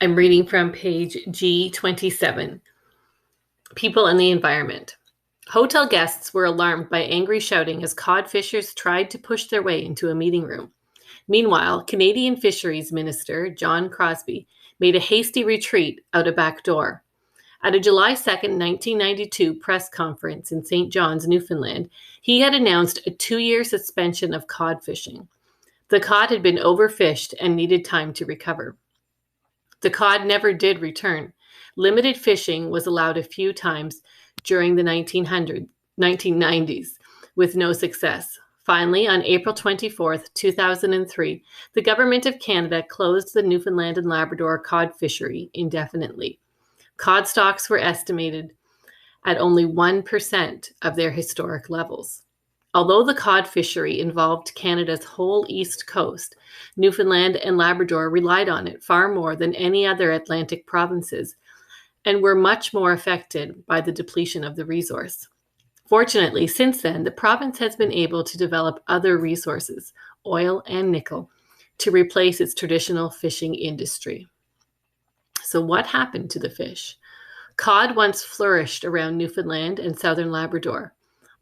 I'm reading from page G27, People and the Environment. Hotel guests were alarmed by angry shouting as cod fishers tried to push their way into a meeting room. Meanwhile, Canadian Fisheries Minister John Crosbie made a hasty retreat out a back door. At a July 2nd, 1992 press conference in St. John's, Newfoundland, he had announced a 2-year suspension of cod fishing. The cod had been overfished and needed time to recover. The cod never did return. Limited fishing was allowed a few times during the 1990s, with no success. Finally, on April 24, 2003, the Government of Canada closed the Newfoundland and Labrador cod fishery indefinitely. Cod stocks were estimated at only 1% of their historic levels. Although the cod fishery involved Canada's whole east coast, Newfoundland and Labrador relied on it far more than any other Atlantic provinces and were much more affected by the depletion of the resource. Fortunately, since then, the province has been able to develop other resources, oil and nickel, to replace its traditional fishing industry. So what happened to the fish? Cod once flourished around Newfoundland and southern Labrador.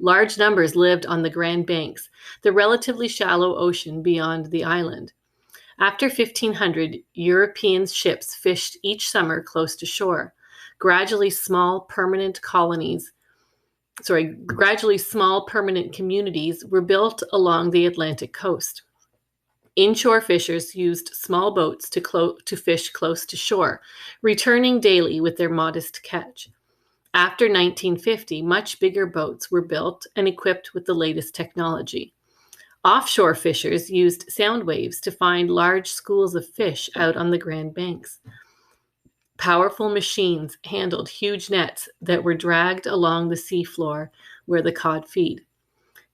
Large numbers lived on the Grand Banks, the relatively shallow ocean beyond the island. After 1500, European ships fished each summer close to shore. Gradually small permanent communities were built along the Atlantic coast. Inshore fishers used small boats to fish close to shore, returning daily with their modest catch. After 1950, much bigger boats were built and equipped with the latest technology. Offshore fishers used sound waves to find large schools of fish out on the Grand Banks. Powerful machines handled huge nets that were dragged along the seafloor where the cod feed.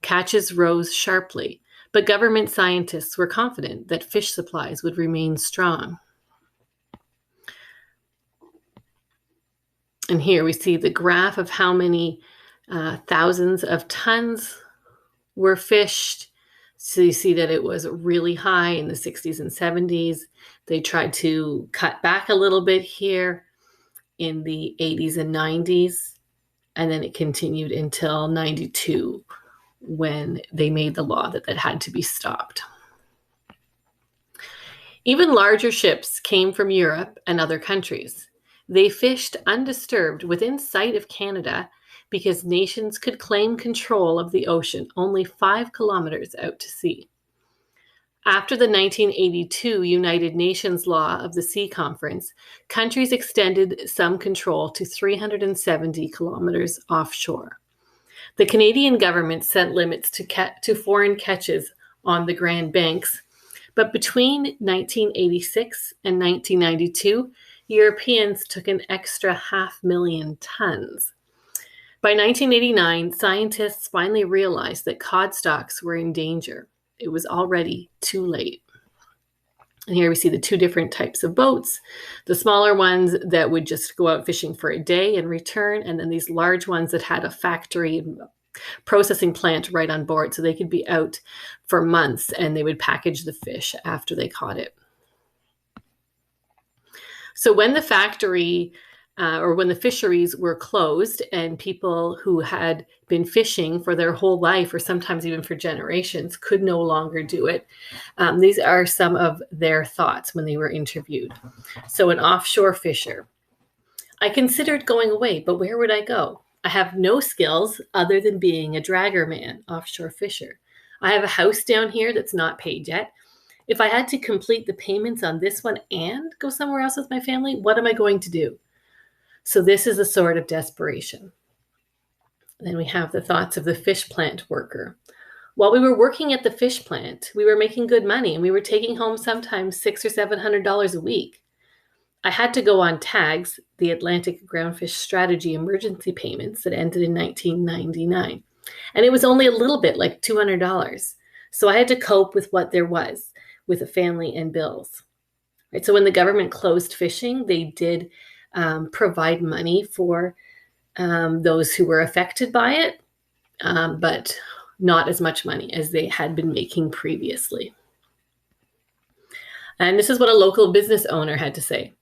Catches rose sharply, but government scientists were confident that fish supplies would remain strong. And here we see the graph of how many thousands of tons were fished. So you see that it was really high in the 60s and 70s. They tried to cut back a little bit here in the 80s and 90s. And then it continued until 92 when they made the law that had to be stopped. Even larger ships came from Europe and other countries. They fished undisturbed within sight of Canada because nations could claim control of the ocean only 5 kilometers out to sea. After the 1982 United Nations Law of the Sea Conference, countries extended some control to 370 kilometers offshore. The Canadian government set limits to foreign catches on the Grand Banks, but between 1986 and 1992, Europeans took an extra 500,000 tons. By 1989, scientists finally realized that cod stocks were in danger. It was already too late. And here we see the two different types of boats, the smaller ones that would just go out fishing for a day and return, and then these large ones that had a factory processing plant right on board, so they could be out for months and they would package the fish after they caught it. So when the factory when the fisheries were closed and people who had been fishing for their whole life or sometimes even for generations could no longer do it, these are some of their thoughts when they were interviewed. So an offshore fisher: I considered going away, but where would I go? I have no skills other than being a dragger man, offshore fisher. I have a house down here that's not paid yet. If I had to complete the payments on this one and go somewhere else with my family, what am I going to do? So this is a sort of desperation. Then we have the thoughts of the fish plant worker. While we were working at the fish plant, we were making good money and we were taking home sometimes $600 or $700 a week. I had to go on TAGs, the Atlantic Groundfish Strategy emergency payments that ended in 1999. And it was only a little bit, like $200. So I had to cope with what there was with a family and bills. Right? So when the government closed fishing, they did provide money for those who were affected by it, but not as much money as they had been making previously. And this is what a local business owner had to say.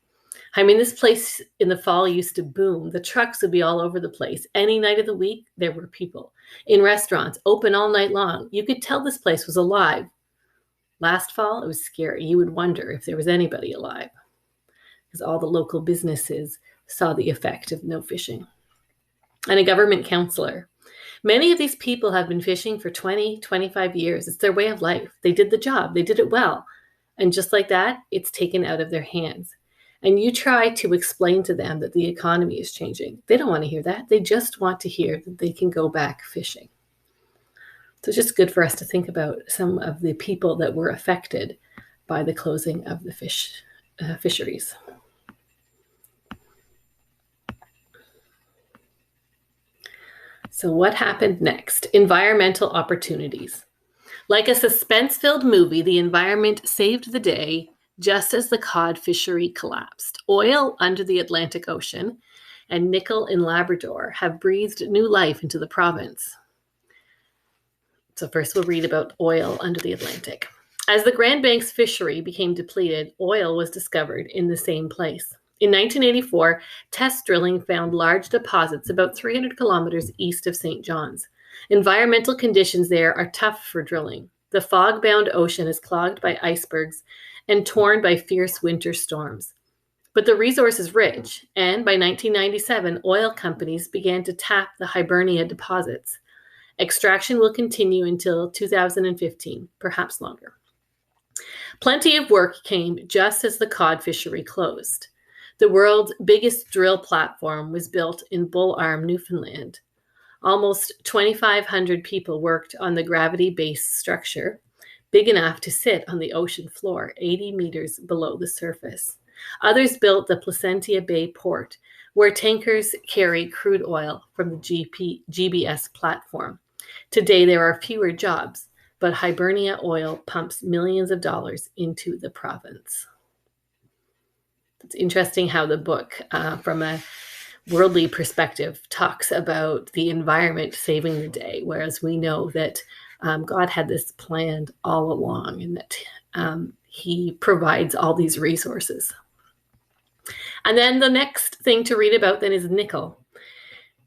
I mean, this place in the fall used to boom. The trucks would be all over the place. Any night of the week, there were people. In restaurants, open all night long. You could tell this place was alive. Last fall, it was scary. You would wonder if there was anybody alive, because all the local businesses saw the effect of no fishing. And a government counselor. Many of these people have been fishing for 20, 25 years. It's their way of life. They did the job. They did it well. And just like that, it's taken out of their hands. And you try to explain to them that the economy is changing. They don't want to hear that. They just want to hear that they can go back fishing. So it's just good for us to think about some of the people that were affected by the closing of the fisheries. So what happened next? Environmental opportunities. Like a suspense-filled movie, the environment saved the day just as the cod fishery collapsed. Oil under the Atlantic Ocean and nickel in Labrador have breathed new life into the province. So first we'll read about oil under the Atlantic. As the Grand Banks fishery became depleted, oil was discovered in the same place. In 1984, test drilling found large deposits about 300 kilometers east of St. John's. Environmental conditions there are tough for drilling. The fog-bound ocean is clogged by icebergs and torn by fierce winter storms. But the resource is rich, and by 1997, oil companies began to tap the Hibernia deposits. Extraction will continue until 2015, perhaps longer. Plenty of work came just as the cod fishery closed. The world's biggest drill platform was built in Bull Arm, Newfoundland. Almost 2,500 people worked on the gravity-based structure, big enough to sit on the ocean floor, 80 meters below the surface. Others built the Placentia Bay port, where tankers carry crude oil from the GBS platform. Today, there are fewer jobs, but Hibernia Oil pumps millions of dollars into the province. It's interesting how the book, from a worldly perspective, talks about the environment saving the day, whereas we know that God had this planned all along and that he provides all these resources. And then the next thing to read about then is nickel.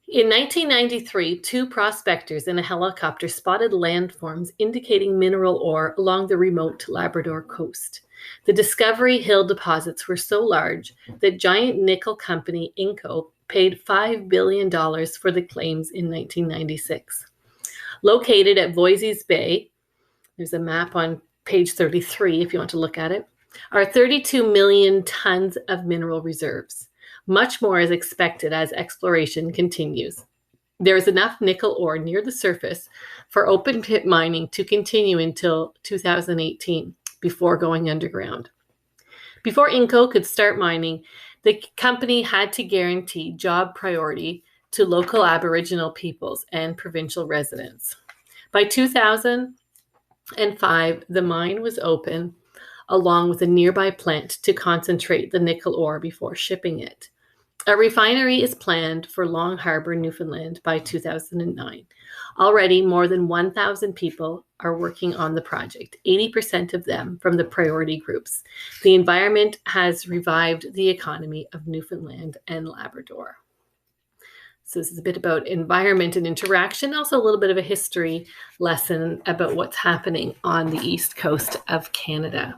In 1993, two prospectors in a helicopter spotted landforms indicating mineral ore along the remote Labrador coast. The Discovery Hill deposits were so large that giant nickel company Inco paid $5 billion for the claims in 1996. Located at Voisey's Bay, there's a map on page 33 if you want to look at it, are 32 million tons of mineral reserves. Much more is expected as exploration continues. There is enough nickel ore near the surface for open pit mining to continue until 2018 before going underground. Before Inco could start mining, the company had to guarantee job priority to local Aboriginal peoples and provincial residents. By 2005, the mine was open along with a nearby plant to concentrate the nickel ore before shipping it. A refinery is planned for Long Harbour, Newfoundland by 2009. Already, more than 1,000 people are working on the project, 80% of them from the priority groups. The environment has revived the economy of Newfoundland and Labrador. So this is a bit about environment and interaction, also a little bit of a history lesson about what's happening on the east coast of Canada.